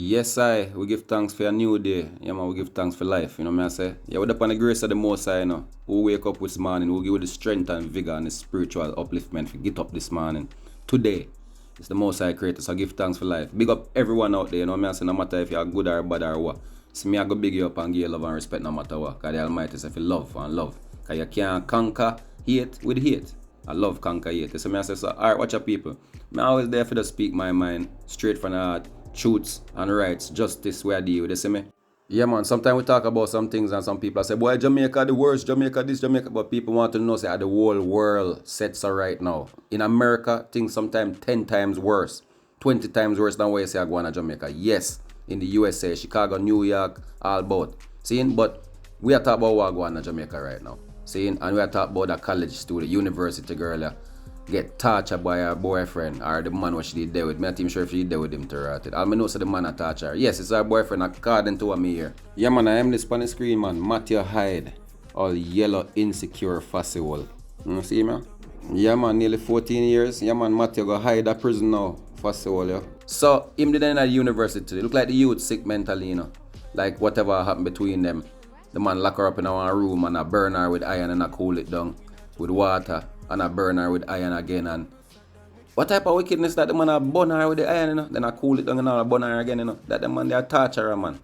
Yes, we give thanks for a new day. Yeah, man, we give thanks for life. You know what I say? Yeah, we're upon the grace of the Most High, you know. Who wake up this morning, who give you the strength and vigor and the spiritual upliftment to get up this morning. Today, it's the Most High creator, so give thanks for life. Big up everyone out there, you know what I say? No matter if you're good or bad or what. See me, I go big you up and give you love and respect no matter what. Because the Almighty says, if you love and love. Because you can't conquer hate with hate. I love conquer hate. So I say, so, alright, watch your people. I'm always there for to speak my mind, straight from the heart. Truths and rights, justice, where I deal with, you see me? Yeah, man, sometimes we talk about some things and some people say, boy, Jamaica the worst, Jamaica this, Jamaica, but people want to know, say, the whole world sets are right now. In America, things sometimes 10 times worse, 20 times worse than what you say I go on to Jamaica. Yes, in the USA, Chicago, New York, all about. Seeing, but we are talking about what go on to Jamaica right now. Seeing, and we are talking about a college student, university girl, get tortured by her boyfriend or the man what she did there with. I'm not even sure if she did there with him to rot it. All I know so the man a torture her. Yes, it's her boyfriend according to what me here. Yeah man, I am this on the screen man. Matthew Hyde. All yellow insecure fossil. You see man? Yeah man, nearly 14 years. Yeah man, Matthew go hide at prison now. Fossil, yeah. So him did in at university. Look like the youth sick mentally, you know. Like whatever happened between them. The man lock her up in one room and I burn her with iron and I cool it down with water. And I burn her with iron again. And what type of wickedness that the man a burn her with the iron, you know? Then I cool it down and I burn her again, you know? That the man they a torture her, man.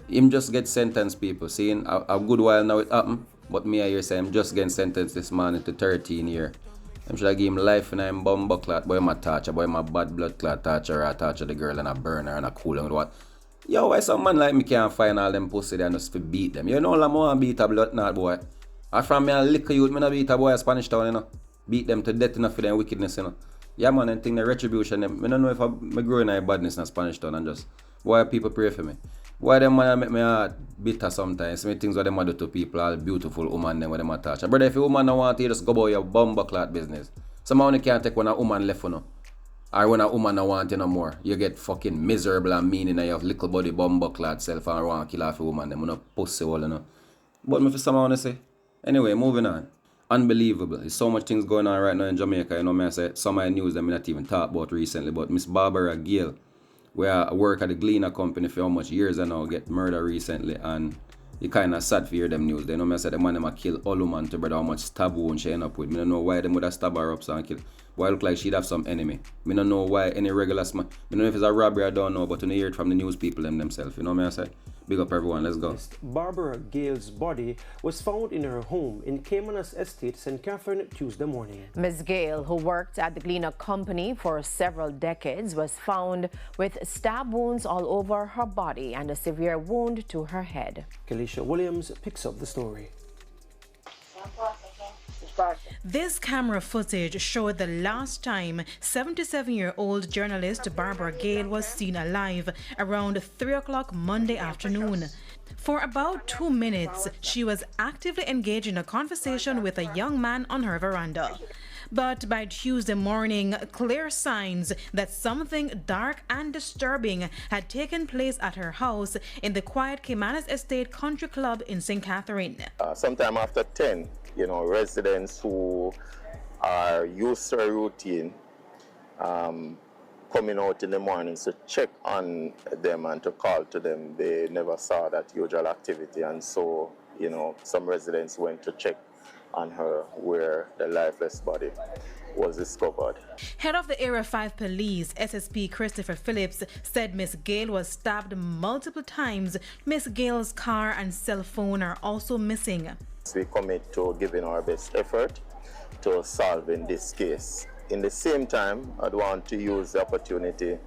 Him just get sentenced, people. Seeing a good while now it happen. But me I hear say him just getting sentenced this morning to 13 years. I should have give him life and I'm bumbo clot. Boy, my torture. Boy, my bad blood clot torture. I torture the girl and I burn her and I cool her with what? Yo, why some man like me can't find all them pussy there just to beat them? You know, I'm want to beat a blood knot, boy. I from me a little youth, me no beat a boy a Spanish town, you know. Beat them to death enough for them wickedness, you know. Yeah, man, and think the retribution, them. I don't know if I grow in a badness in a Spanish town and just, why people pray for me? Why them man make me heart bitter sometimes? Me things what them do to people, all beautiful woman them what them attach. Brother, if a woman don't want you, just go about your bumbo clot business. Some only can't take when a woman left for no. Or when a woman don't want you no more, you get fucking miserable and mean and you have little body bumbo clot self and want to kill off a woman, them, you know, pussy all, you know. But me for some I want to say. Anyway, moving on. Unbelievable. There's so much things going on right now in Jamaica. You know, me I say some of the news that I not even talk about recently. But Miss Barbara Gayle, where I work at the GLE company for how much years and now get murdered recently. And it kind of sad to hear them news. They know me I say the man them a kill all woman to brother how much stab wound she end up with. Me don't know why them would have stab her up so and kill. Why look like she'd have some enemy. Me don't know why any regular man. Me don't know if it's a robbery I don't know. But when you hear it from the news people themselves. You know me I say? Big up everyone, let's go. Barbara Gayle's body was found in her home in Caymanas Estate, St. Catherine, Tuesday morning. Ms. Gayle, who worked at the GLE company for several decades, was found with stab wounds all over her body and a severe wound to her head. Kelisha Williams picks up the story. This camera footage showed the last time 77-year-old journalist Barbara Gayle was seen alive around 3 o'clock Monday afternoon. For about 2 minutes, she was actively engaged in a conversation with a young man on her veranda. But by Tuesday morning, clear signs that something dark and disturbing had taken place at her house in the quiet Caymanas Estate Country Club in St. Catherine. Sometime after 10, you know, residents who are used to a routine coming out in the mornings to check on them and to call to them, they never saw that usual activity. And so, you know, some residents went to check on her where the lifeless body was discovered. Head of the Area 5 Police, SSP Christopher Phillips, said Miss Gayle was stabbed multiple times. Miss Gayle's car and cell phone are also missing. We commit to giving our best effort to solving this case. In the same time, I'd want to use the opportunity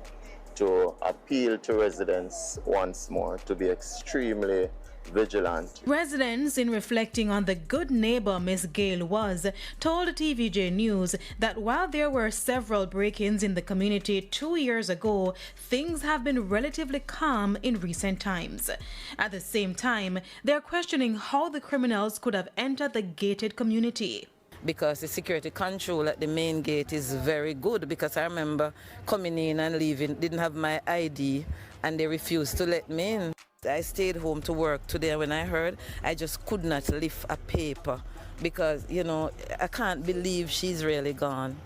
to appeal to residents once more to be extremely vigilant. Residents, in reflecting on the good neighbor Miss Gayle was, told TVJ News that while there were several break-ins in the community 2 years ago, things have been relatively calm in recent times. At the same time, they're questioning how the criminals could have entered the gated community. Because the security control at the main gate is very good, because I remember coming in and leaving, didn't have my ID, and they refused to let me in. I stayed home to work today. When I heard, I just could not lift a paper because, you know, I can't believe she's really gone.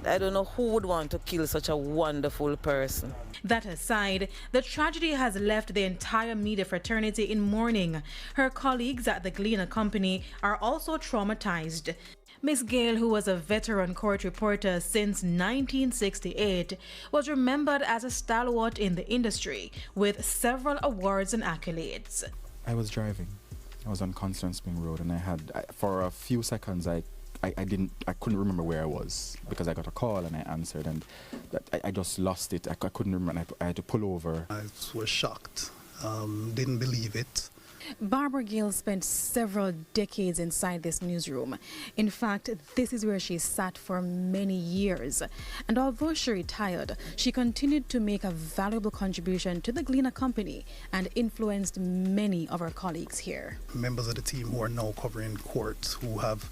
I don't know who would want to kill such a wonderful person. That aside, the tragedy has left the entire media fraternity in mourning. Her colleagues at the Gleaner Company are also traumatized. Miss Gayle, who was a veteran court reporter since 1968, was remembered as a stalwart in the industry with several awards and accolades. I was driving. I was on Constance Spring Road, and for a few seconds I couldn't remember where I was because I got a call and I answered, and I just lost it. I couldn't remember. I had to pull over. I was shocked. Didn't believe it. Barbara Gayle spent several decades inside this newsroom. In fact, this is where she sat for many years. And although she retired, she continued to make a valuable contribution to the Gleaner Company and influenced many of her colleagues here. Members of the team who are now covering court, who have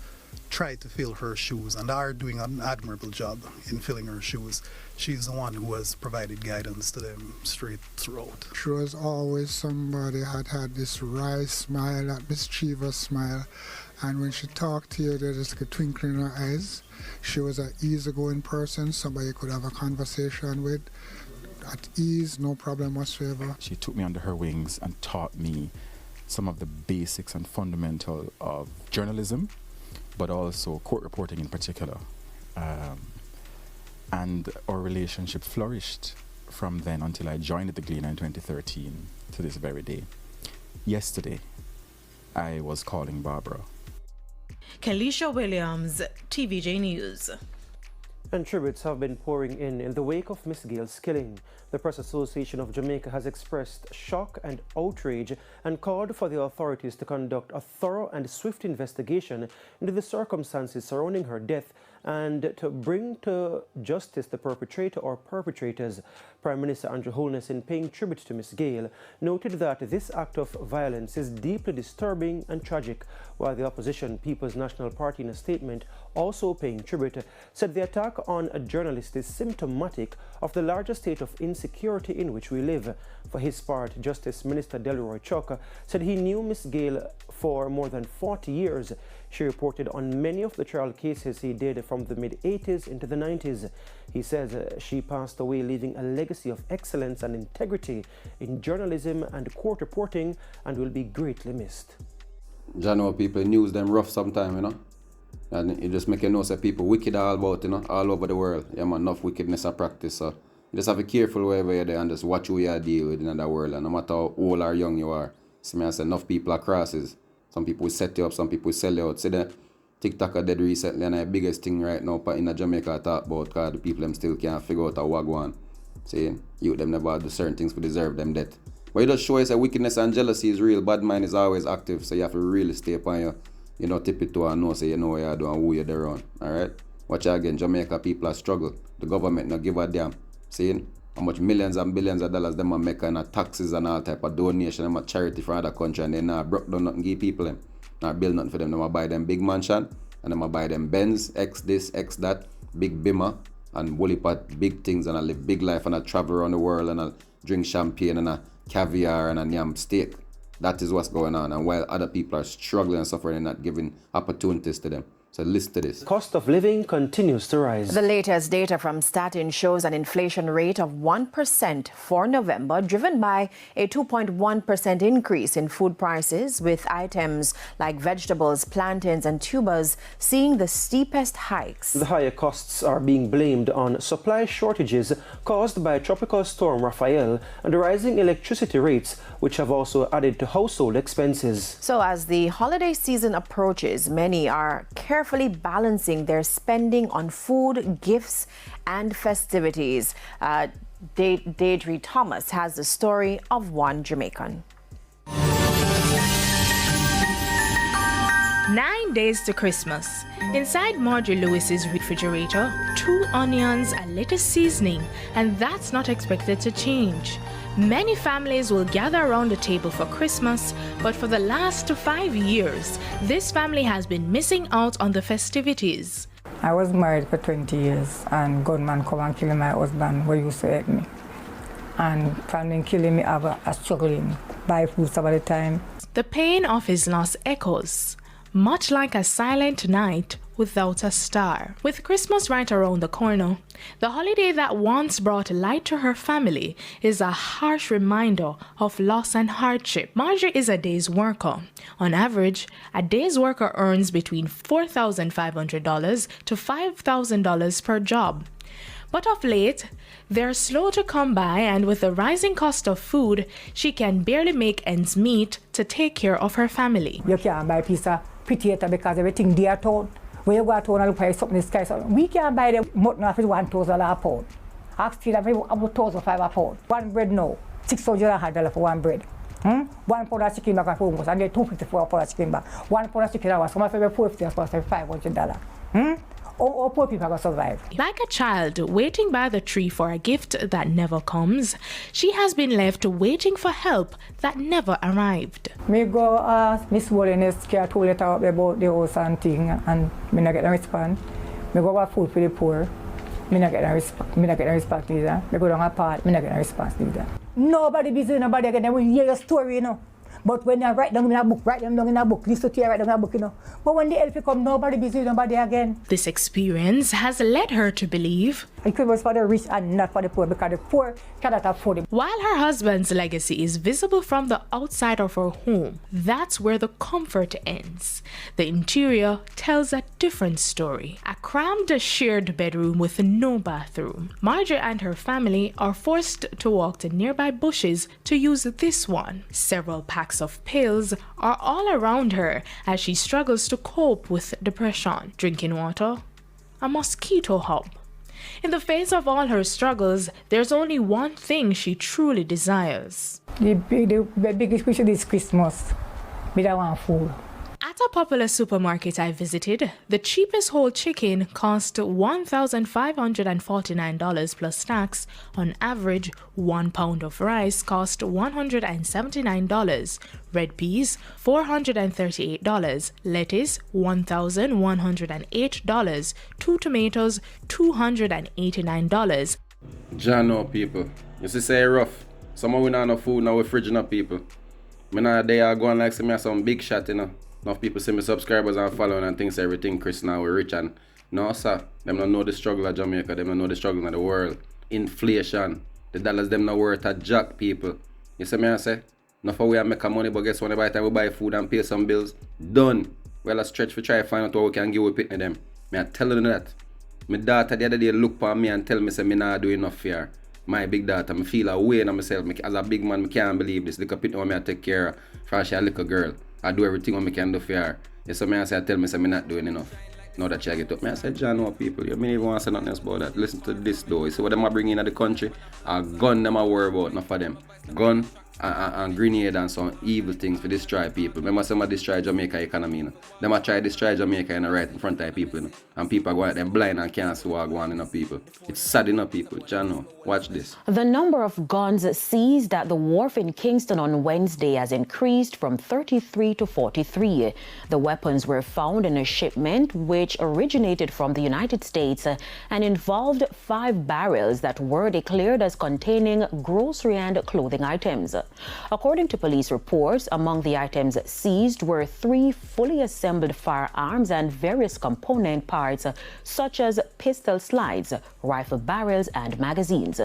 tried to fill her shoes and are doing an admirable job in filling her shoes. She's the one who has provided guidance to them straight throughout. She was always somebody had this wry smile, that mischievous smile, and when she talked to you, there's just like a twinkle in her eyes. She was an easygoing person, somebody you could have a conversation with at ease, no problem whatsoever. She took me under her wings and taught me some of the basics and fundamental of journalism, but also court reporting in particular. And our relationship flourished from then until I joined the Gleaner in 2013 to this very day. Yesterday, I was calling Barbara. Kelisha Williams, TVJ News. And tributes have been pouring in the wake of Miss Gayle's killing. The Press Association of Jamaica has expressed shock and outrage and called for the authorities to conduct a thorough and swift investigation into the circumstances surrounding her death and to bring to justice the perpetrator or perpetrators. Prime Minister Andrew Holness, in paying tribute to Miss Gayle, noted that this act of violence is deeply disturbing and tragic, while the opposition People's National Party, in a statement also paying tribute, said the attack on a journalist is symptomatic of the larger state of insecurity in which we live. For his part, Justice Minister Delroy Chuck said he knew Miss Gayle for more than 40 years. She reported on many of the trial cases he did from the mid-80s into the 90s. He says she passed away leaving a legacy of excellence and integrity in journalism and court reporting and will be greatly missed. You know, people news them rough sometime, you know. And it just make you know that people wicked all about, you know, all over the world. Yeah, man, enough wickedness I practice. So you just have to be careful wherever you're there and just watch who you deal with in the world. And no matter how old or young you are, see me I say enough people are crosses. Some people will set you up, some people will sell you out. See the TikTok are dead recently, and the biggest thing right now in Jamaica I talk about, because the people them still can't figure out a wagwan. See, you them never do certain things to deserve them death. But it just shows that wickedness and jealousy is real. Bad mind is always active, so you have to really stay upon your, you know, tip it to and know, so you know what you're doing and who you're there on. Alright? Watch out again, Jamaica people are struggle. The government not give a damn. See? How much millions and billions of dollars them are making in taxes and all type of donation and charity for other country, and they not broke down nothing give people them. Not build nothing for them. They might buy them big mansion and they might buy them Benz, X this, X that, big bimmer and woolly pot, big things, and I live big life and I travel around the world and I drink champagne and I caviar and a yam steak. That is what's going on, and while other people are struggling and suffering and not giving opportunities to them. So listen to this. Cost of living continues to rise. The latest data from Statin shows an inflation rate of 1% for November, driven by a 2.1% increase in food prices, with items like vegetables, plantains and tubers seeing the steepest hikes. The higher costs are being blamed on supply shortages caused by Tropical Storm Rafael and the rising electricity rates, which have also added to household expenses. So as the holiday season approaches, many are carefully balancing their spending on food, gifts and festivities. Deidre Thomas has the story of one Jamaican. 9 days to Christmas. Inside Marjorie Lewis's refrigerator, 2 onions, a lettuce seasoning, and that's not expected to change. Many families will gather around the table for Christmas, but for the last 5 years, this family has been missing out on the festivities. I was married for 20 years, and gunman come and kill my husband who used to help me. And from killing me, I was struggling, buy food some of the time. The pain of his loss echoes. Much like a silent night, without a star. With Christmas right around the corner, the holiday that once brought light to her family is a harsh reminder of loss and hardship. Marjorie is a day's worker. On average, a day's worker earns between $4,500 to $5,000 per job. But of late, they're slow to come by, and with the rising cost of food, she can barely make ends meet to take care of her family. You can't buy a piece of potato because everything dear town. When you go to town and look for something in the sky, so we can't buy the mutton off $1,000 a pound. Ox feed about $1,500 a pound. One bread now, $600 for one bread. 1 pound of chicken back at home, and they're $250 for a pound of chicken back. 1 pound of chicken hours, some of them $450 for $500. All poor people are going to survive. Like a child waiting by the tree for a gift that never comes, she has been left waiting for help that never arrived. Me go ask Miss Holiness, care 2 letters up about the house and thing, and me not get a response. Me go buy food for the poor, me not get a response either. Me go down a part, me not get a response either. Nobody busy, nobody again, they will hear your story, you know. But when you write them down in a book, listen to you write down in a book, you know. But when the help come, nobody busy, nobody again. This experience has led her to believe it was for the rich and not for the poor, because the poor cannot afford it. While her husband's legacy is visible from the outside of her home, that's where the comfort ends. The interior tells a different story. A crammed shared bedroom with no bathroom. Marjorie and her family are forced to walk to nearby bushes to use this one. Several packs of pills are all around her as she struggles to cope with depression. Drinking water, a mosquito hub. In the face of all her struggles, there's only one thing she truly desires. The biggest wish is Christmas. Me don't want food. At a popular supermarket I visited, the cheapest whole chicken cost $1,549 plus tax. On average, 1 pound of rice cost $179, red peas $438, lettuce $1,108, 2 tomatoes $289. Jano people, you see say rough. Some of we not enough food now, we fridging up people. Me now they are going like some big shot, you know. Enough people see me subscribers and following and thinks everything Chris now we're rich, and no sir, them don't know the struggle of Jamaica, them don't know the struggle of the world. Inflation, the dollars them not worth a jack people. You see me I say? Enough of we are making money, but guess what, by the time we buy food and pay some bills, done. Well a stretch for try to find out what we can give with pitney them. Me I tell you that. My daughter the other day look for me and tell me say me not do enough for her. My big daughter, me feel away in myself. As a big man, me can't believe this. Look at pitney me I take care of for she a little girl. I do everything what I can do for her. Yes, so I say, I tell me, say, I'm not doing enough. Now that she get up, I say, John, no people, you may even want to say nothing else about that. Listen to this though. You see what them are bringing in the country? A gun them are worry about, not for them. Gun and grenade and some evil things for destroy people. Remember some destroy Jamaica economy, you know? Them are try to destroy Jamaica right in front of people, you know? And people are going at them blind and can't see what going on people. It's sad enough people. John, watch this. The number of guns seized at the wharf in Kingston on Wednesday has increased from 33 to 43. The weapons were found in a shipment which originated from the United States and involved 5 barrels that were declared as containing grocery and clothing items. According to police reports, among the items seized were 3 fully assembled firearms and various component parts such as pistol slides, rifle barrels and magazines.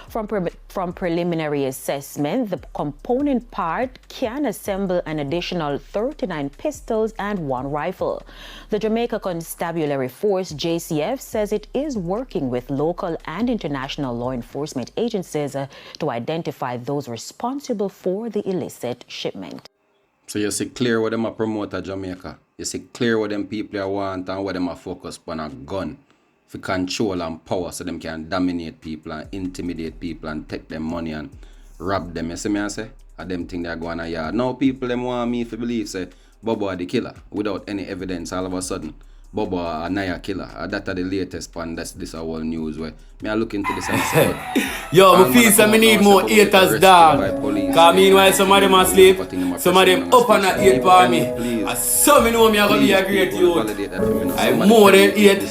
From preliminary assessment, the component part can assemble an additional 39 pistols and 1 rifle. The Jamaica Constabulary Force, JCF, says it is working with local and international law enforcement agencies to identify those responsible for the illicit shipment. So you see clear what them are promote at Jamaica. You see clear what them people are want and what them are focused on a gun for control and power so them can dominate people and intimidate people and take them money and rob them. You see me I say? And them think they're going to yard. Now people them want me to believe say Bobo are the killer without any evidence all of a sudden. Bobo a NIAH killer. That's the latest one. This whole news where me I look into this and say, yo, me feel some need more haters, dog. Cause meanwhile some of them asleep, some of them up and hate for me. And some me know me are gonna be a great youth. I more than 8.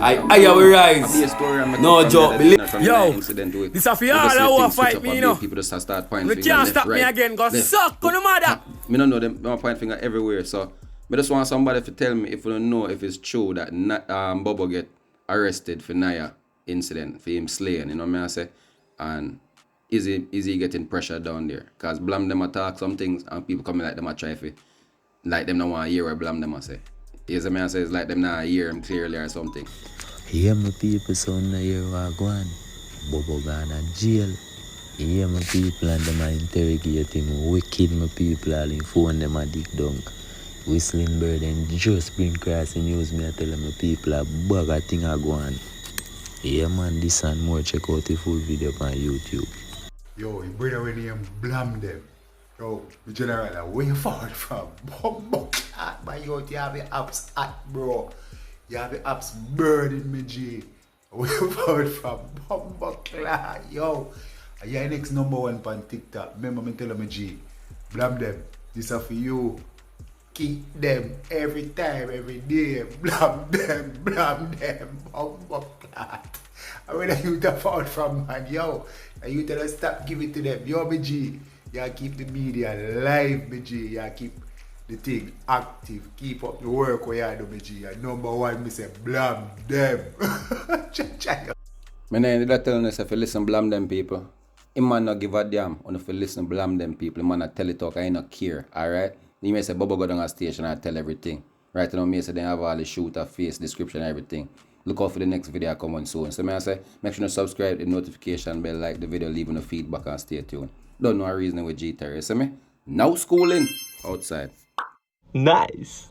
I will rise. No joke, believe. Yo, this a for all who fight me, you know. You can't stop me again, cause suck on the mother. Me don't know them point finger everywhere, so I I just want somebody to tell me if you don't know if it's true that Bobo get arrested for NIAH incident, for him slaying, you know what I say? And is he getting pressure down there? Because Blam them attack some things and people coming like them a try for, like them not want to hear what Blam them a say. Is the man says like them not hear him clearly or something. Hear my people son na hear what go on. Bobo gone to jail. Hear my people and them a interrogate him. Wicked my people all in phone them a dig down. Whistling bird and just bring cross and use me I tell my people a bag a thing a go on. Yeah man, this and more, check out the full video on YouTube. Yo, you brother when you blam them. Yo, the general, where you forward from? Bobo, my youth, you have the apps hot, bro. You have the apps burning me, G. Where you forward from? Bobo, yo. You're next #1 on TikTok. Remember me tell me, G. Blam them. This is for you. Keep them every time, every day. Blam them, Bobo. I mean, you to found from man, yo. And you tell us stop giving to them. Yo, me G. You keep the media live, me G. You keep the thing active. Keep up the work where you do, me G. And #1, me say, blam them. My name is telling us if you listen blam them people. He man not give a damn on if you listen blam them people. He man not tell it talk, I not care, alright? You may say Bobo go down a station and tell everything. Right now, me say they have all the shooter, face, description, everything. Look out for the next video coming soon. So I say, make sure you subscribe, the notification bell, like the video, leaving the feedback and stay tuned. Don't know a reason with G-Terry. See me? Now schooling outside. Nice.